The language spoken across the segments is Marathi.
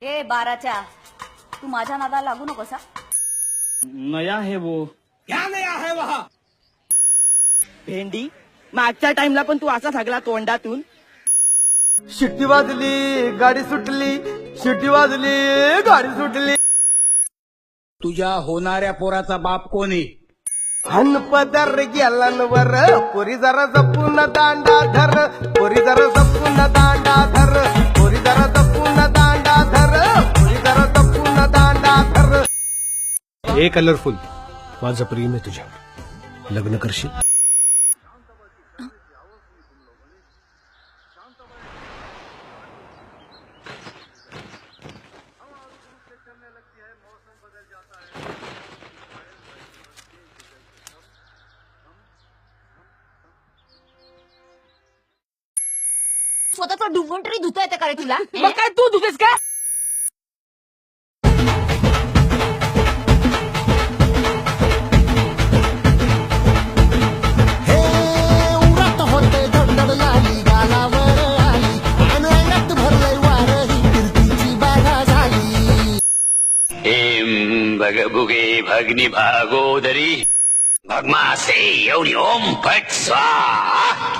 ए बाराच्या, तू माझ्या नादाला लागू नकोस हा. नया है वो. क्या नया है वहा? भेंडी, मागच्या टाइमला पण तू असा सगळा तोंडातून. शिट्टी वाजली गाडी सुटली, शिट्टी वाजली गाडी सुटली. तुझ्या होणाऱ्या पोराचा बाप कोण आहे? हन पदर गेला वर, पोरी जरा जपून दांडा धर, पोरी जरा जपून दांडा धर, पोरी जरा जपून दांडा धर, पोरी जरा जपून दांडा धर. हे कलरफुल, माझं प्रेम आहे तुझ्यावर. लग्न करशील? स्वतःचा डुंगण तरी धुता येते का रे तुला? मग काय तू धुतेस का? भगभुगे भग्नि भागोदरी भगमासे एवढी ओम फट स्वाहा.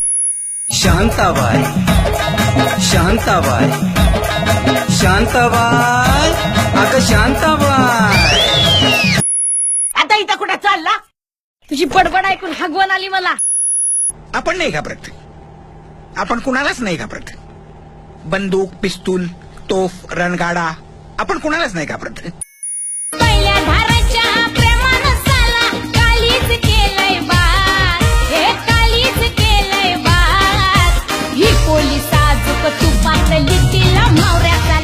शांताबाई, शांताबाई, शांताबाई, अगं शांताबाई. आता इथं कुठे चालला? तुझी बडबड ऐकून हगवण आली मला. आपण नाही घाबरत, आपण कुणालाच नाही घाबरत. बंदूक, पिस्तूल, तोफ, रणगाडा, आपण कुणालाच नाही घाबरत. पहिल्या धाराच्या प्रेमानं साला कालीच केलंय बात, हे कालीच केलंय बात. ही पोलीस आजूक तुपात लिटीला मावऱ्याचा